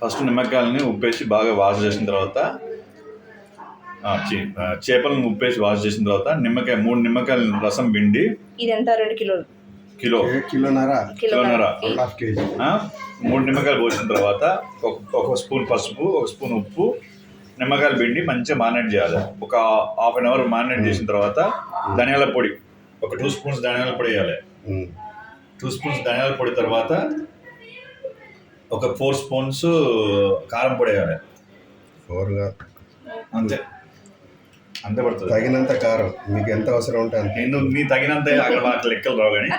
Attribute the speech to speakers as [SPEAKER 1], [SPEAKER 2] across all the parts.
[SPEAKER 1] First నిమ్మకాయలని ఉప్పేసి బాగా wash చేసిన తర్వాత చేపలను ఉప్పేసి వాష్ చేసిన తర్వాత నిమ్మకాయ 3 నిమ్మకాయల రసం పిండి
[SPEAKER 2] ఇది ఎంత 2 కిలోలు
[SPEAKER 1] కిలోన్నర 3 నిమ్మకాయలు పోసిన తర్వాత ఒక స్పూన్ పసుపు, ఒక స్పూన్ ఉప్పు, నిమ్మకాయలు పిండి మంచిగా మారినేట్ చేయాలి. ఒక హాఫ్ అన్ అవర్ మారినేట్ చేసిన తర్వాత ధనియాల పొడి ఒక 2 స్పూన్స్ ధనియాల పొడి వేయాలి. 2 స్పూన్స్ ధనియాల పొడి తర్వాత ఒక 4 స్పూన్స్ కారం పొడి వేయాలి.
[SPEAKER 3] 4గా
[SPEAKER 1] అంతే పడుతుంది.
[SPEAKER 3] తగినంత కారం మీకు ఎంత అవసరం ఉంటే అంత.
[SPEAKER 1] నేను మీ తగినంత అక్కడ మాకు లెక్కలు రావు కానీ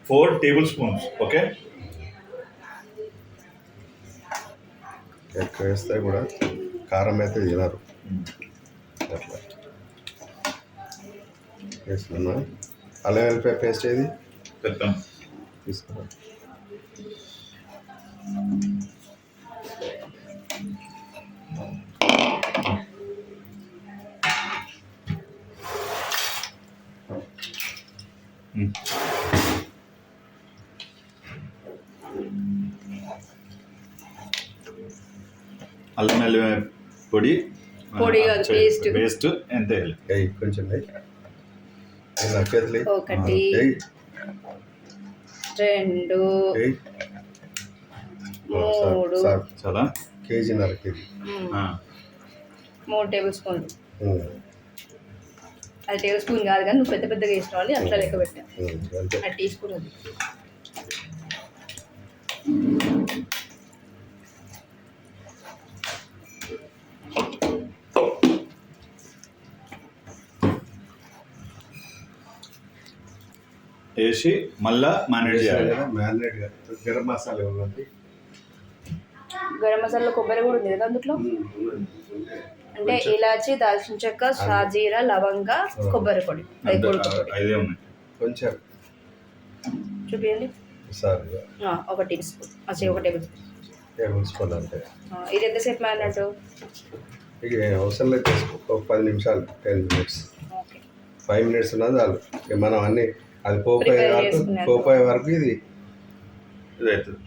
[SPEAKER 1] 4 టేబుల్ స్పూన్స్. ఓకే,
[SPEAKER 3] ఎక్కువ వేస్తే కూడా కారం అయితే తినరు. అట్లా వేస్తున్నా. అల్లం వెల్లిపాయ పేస్ట్ ఏది
[SPEAKER 1] చెప్తాం
[SPEAKER 3] తీసుకురా.
[SPEAKER 1] అల్లం వెల్లిపాయ పొడి పేస్ట్ ఎంత వేయాలి?
[SPEAKER 3] కొంచెం చేతులు
[SPEAKER 2] 1 2 3
[SPEAKER 1] చాలా
[SPEAKER 3] కేజీన్నర
[SPEAKER 2] 3 టేబుల్ స్పూన్లు. అది టేబుల్ స్పూన్ కాదు కానీ నువ్వు పెద్దగా వేసుకోవాలి. అట్లా లెక్క పెట్టా. అది టీ స్పూన్ అది.
[SPEAKER 1] వేసి మళ్ళా మ్యారినేట్ చేయాలి.
[SPEAKER 3] గరం మసాలా ఇవ్వండి.
[SPEAKER 2] గరం మసాలా కొబ్బరి కూడా ఉంది కదా అందులో. అంటే ఇలాచి, దాల్చిన చెక్క, షాజీరా, లవంగ, కొబ్బరి పొడి.
[SPEAKER 1] ఐదే ఉన్నాయి.
[SPEAKER 3] కొంచెం
[SPEAKER 2] చూపించండి. 1 టీ స్పూన్. 1 టేబుల్ స్పూన్
[SPEAKER 3] అంటే
[SPEAKER 2] ఇది ఎంతసేపు మ్యారినేట్?
[SPEAKER 3] ఇక అవసరం లేదు, ఒక 10 నిమిషాలు 10 మినిట్స్ 5 మినిట్స్ ఉన్నది చాలు. మనం అన్ని అది పోపోయే వరకు ఇది
[SPEAKER 1] అవుతుంది.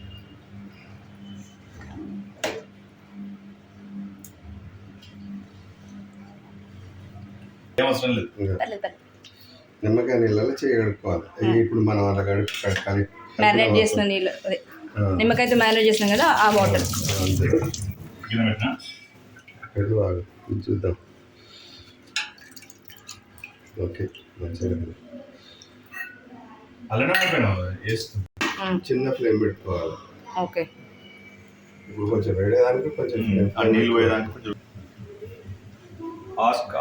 [SPEAKER 1] ఏమవసరం లేదు.
[SPEAKER 3] నిమ్మకాయ నీళ్ళలో చేయగడుకోవాలి. ఇప్పుడు మనం అలా కడుక్కోవాలి.
[SPEAKER 2] మ్యారినేట్ చేసిన నీళ్ళు, అదే నిమ్మకాయతో మ్యారినేట్ చేసినాం కదా ఆ వాటర్.
[SPEAKER 3] చూద్దాం. ఓకే, మంచిగా చిన్న ఫ్లేమ్ పెట్టుకోవాలి.
[SPEAKER 2] ఓకే,
[SPEAKER 3] ఇప్పుడు కొంచెం వేడేదానికి కొంచెం
[SPEAKER 1] నీళ్ళు పోయేదానికి కొంచెం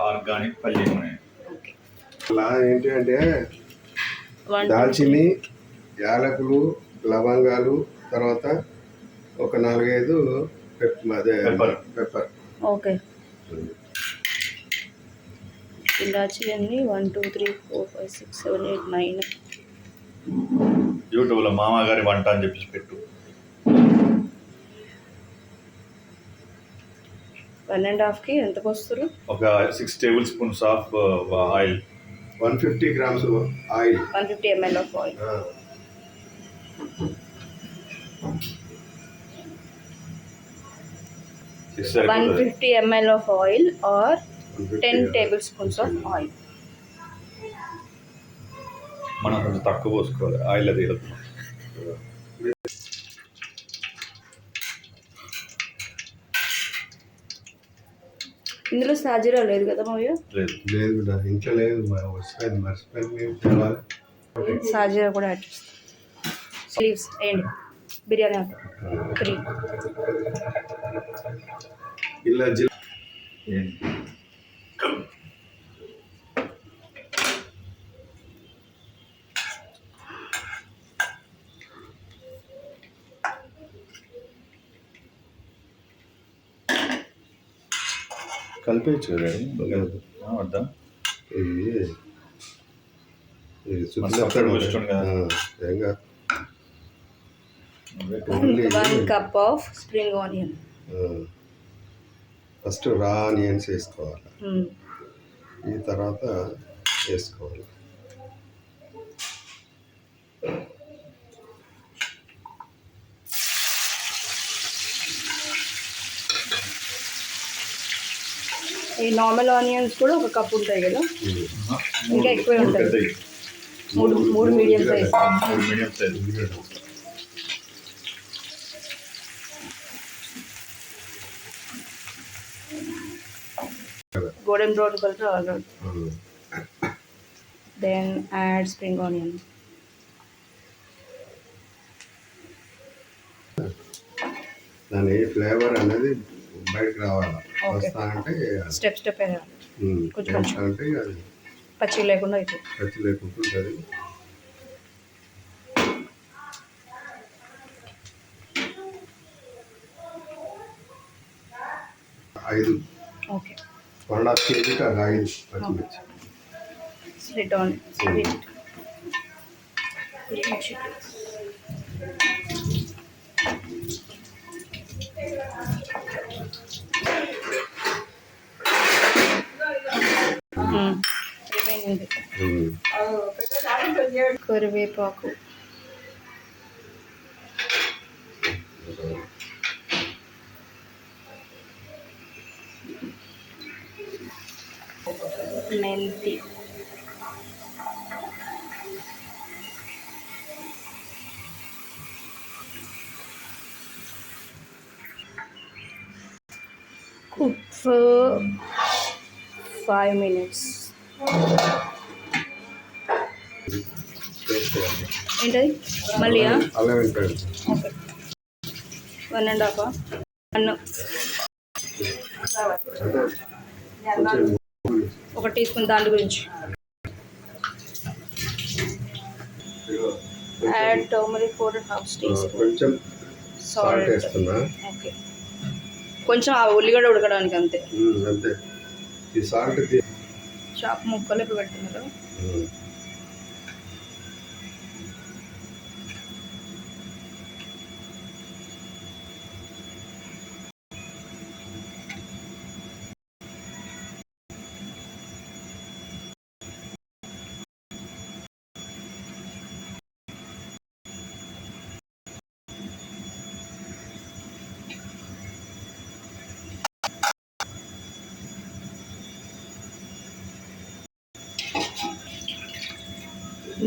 [SPEAKER 1] ఆర్గానిక్ పల్లి.
[SPEAKER 3] అలా ఏంటి అంటే దాల్చిని, యాలకులు, లవంగాలు, తర్వాత ఒక 4-5 పెప్పర్.
[SPEAKER 2] ఓకే, ఇలాచి అన్ని 1 2 3 4 5 6 7 8 9.
[SPEAKER 1] యూట్యూబ్లో మామగారి వంట అని చెప్పేసి పెట్టు.
[SPEAKER 2] 1.5కి ఎంత పోస్తారు?
[SPEAKER 1] ఒక 6 table spoons of oil.
[SPEAKER 3] 150 grams oil.
[SPEAKER 2] 150 ml of oil. 150 ml of oil or 10 tablespoons of oil.
[SPEAKER 1] మనం కొంచెం తక్కువ పోసుకోవాలి ఆయిల్. అది
[SPEAKER 2] ఇందులో సాజీరా లేదు కదా మావయ్య?
[SPEAKER 3] లేదు బిడ్డ, ఇంట్లో లేదు. మర్చిపోయింది.
[SPEAKER 2] సాజీరా కూడా యాడ్ చేస్తాం. స్లీవ్స్ వేయండి. బిర్యానీ 3
[SPEAKER 3] ఇలా
[SPEAKER 1] కలిపేయచ్చు కదా వద్దా?
[SPEAKER 3] ఇది
[SPEAKER 2] 1 cup of spring onion.
[SPEAKER 3] First రా ఆనియన్స్ వేసుకోవాలి. ఈ తర్వాత వేసుకోవాలి
[SPEAKER 2] ఈ నార్మల్ ఆనియన్స్ కూడా ఒక కప్ ఉంటాయి కదా, ఇంకా ఎక్కువే ఉంటాయి.
[SPEAKER 1] పెద్దవి,
[SPEAKER 2] మూడు medium size.
[SPEAKER 1] 3 medium size.
[SPEAKER 2] Golden brown colour already. Then add spring onion.
[SPEAKER 3] దాని ఫ్లేవర్ అనేది బయటకు రావాలి. వస్తా అంటే
[SPEAKER 2] స్టెప్ కొంచెం
[SPEAKER 3] అంటే అది
[SPEAKER 2] పచ్చి లేకుండా అయితే
[SPEAKER 3] పచ్చి లేకుండా ఉంటుంది. ఐదు
[SPEAKER 2] ఓకే
[SPEAKER 3] 1.5 కేజీకి అది 5 పచ్చిమిర్చి.
[SPEAKER 2] Slit on slit. కరివేపాకు, మెంతి, cook for 5 minutes. ఏంటది మళ్ళీ?
[SPEAKER 3] అల్లం వెల్లిపాయలు
[SPEAKER 2] ఓకే 1.5 1 టీ స్పూన్ దాని గురించి. Add turmeric powder 1/2 teaspoon.
[SPEAKER 3] కొంచెం సాల్ట్ వేస్తున్నా.
[SPEAKER 2] ఓకే కొంచెం ఆ ఉల్లిగడ్డ ఉడకడానికి అంతే.
[SPEAKER 3] అంతే. ఈ సాల్ట్
[SPEAKER 2] చాప్ ముక్కలు ఇప్పుడు పెడుతున్నారు.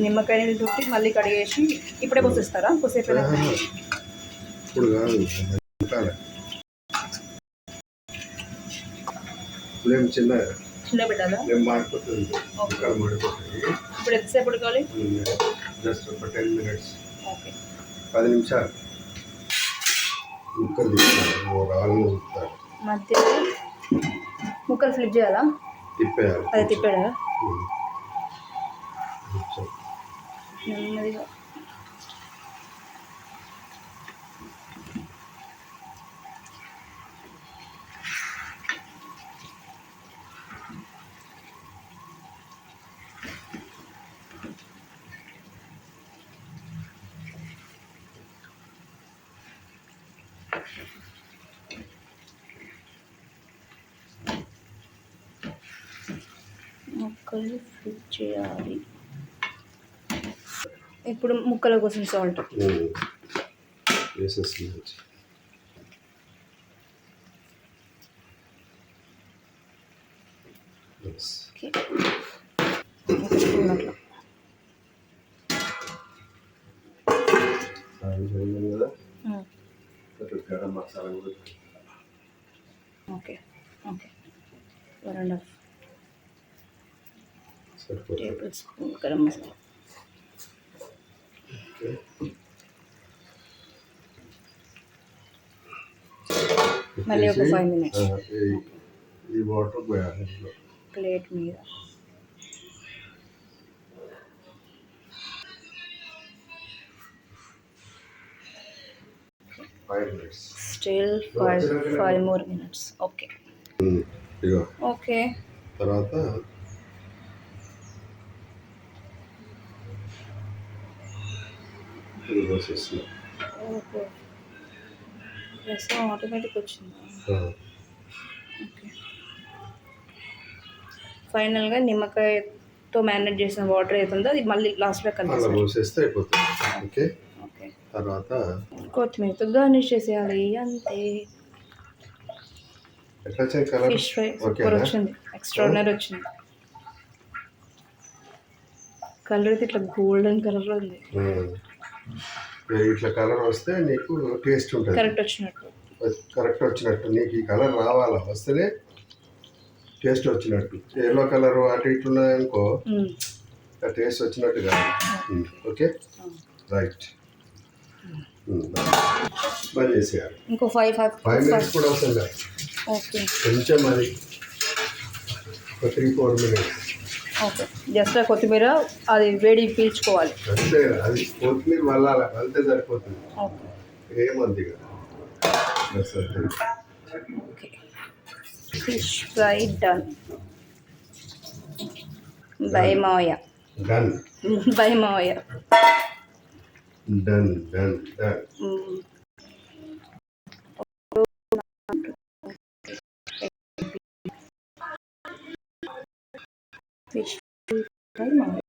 [SPEAKER 2] నిమ్మకాయ నీళ్ళు తోటి మళ్ళీ కడిగేసి ఇప్పుడే పోసేస్తారా? పోసేపు
[SPEAKER 3] ఇప్పుడు కాదు, పెట్టాలి. చిన్న
[SPEAKER 2] పెట్టాలా?
[SPEAKER 3] మాడిపోతుంది. మాడిపోతుంది.
[SPEAKER 2] ఇప్పుడు ఎంతసేపు ఉడకాలి?
[SPEAKER 3] జస్ట్ ఒక 10 minutes.
[SPEAKER 2] ఓకే
[SPEAKER 3] 10 నిమిషాలు ముక్కలు తిప్పుతారు.
[SPEAKER 2] మధ్యలో ముక్కలు ఫ్లిప్ చేయాలా?
[SPEAKER 3] తిప్పేయాలి.
[SPEAKER 2] అది తిప్పాడా? నెమ్మదిగా. ముక్కలు ఫ్లిప్ చేయాలి. ఇప్పుడు ముక్కల కోసం సాల్ట్
[SPEAKER 3] వేసేస్తుంది. గరం మసాలా కూడా.
[SPEAKER 2] Okay okay 1.5 table spoon garam masala. మళ్ళీ ఒక 5 minutes.
[SPEAKER 3] ఈ వాటర్ పోయాలి
[SPEAKER 2] ప్లేట్ మీద. Still 5 more minutes. Okay okay.
[SPEAKER 3] తర్వాత
[SPEAKER 2] ఓకే రసం ఆటోమేటిక్ వచ్చింది. ఓకే ఫైనల్గా నిమ్మకాయతో మ్యారినేట్ చేసిన వాటర్ అవుతుందో అది మళ్ళీ లాస్ట్లో
[SPEAKER 3] కలిపేస్తే అయిపోతుంది. ఓకే
[SPEAKER 2] ఓకే
[SPEAKER 3] తర్వాత
[SPEAKER 2] కొత్తిమీరతో గార్నిష్ చేసేయాలి అంతే.
[SPEAKER 3] ఎట్లా వచ్చింది కలర్
[SPEAKER 2] ఫిష్ ఫ్రై సూపర్
[SPEAKER 3] ఓకేనా
[SPEAKER 2] వచ్చింది, ఎక్స్ట్రాడినరీ వచ్చింది. కలర్ అయితే ఇట్లా గోల్డెన్ కలర్లో ఉంది,
[SPEAKER 3] ఇట్లా కలర్ వస్తే నీకు టేస్ట్ ఉంటుంది,
[SPEAKER 2] కరెక్ట్ వచ్చినట్టు.
[SPEAKER 3] కరెక్ట్ వచ్చినట్టు. నీకు ఈ కలర్ రావాలా, వస్తేనే టేస్ట్ వచ్చినట్టు. ఎల్లో కలర్ అటు ఇటు ఉన్నాయనుకో టేస్ట్ వచ్చినట్టు కాదు. ఓకే రైట్, బంద్ చేసేయాలి.
[SPEAKER 2] ఇంకో 5
[SPEAKER 3] మినిట్స్ కూడా అవసరం కాదు,
[SPEAKER 2] ఓకే
[SPEAKER 3] కొంచెం అది ఒక 3-4 మినిట్స్
[SPEAKER 2] ఓకే. జస్ట్ కొత్తిమీర అది వేడి పీల్చుకోవాలి
[SPEAKER 3] అంతే. అది కొత్తిమీర వల్లాల వెళ్తే సరిపోతుంది,
[SPEAKER 2] ఓకే
[SPEAKER 3] ఏమంది కదా.
[SPEAKER 2] Okay fish fry done by మావయ్య,
[SPEAKER 3] డన్
[SPEAKER 2] బై మావయ్య.
[SPEAKER 3] Done done done.
[SPEAKER 2] Fish fry మావయ్య.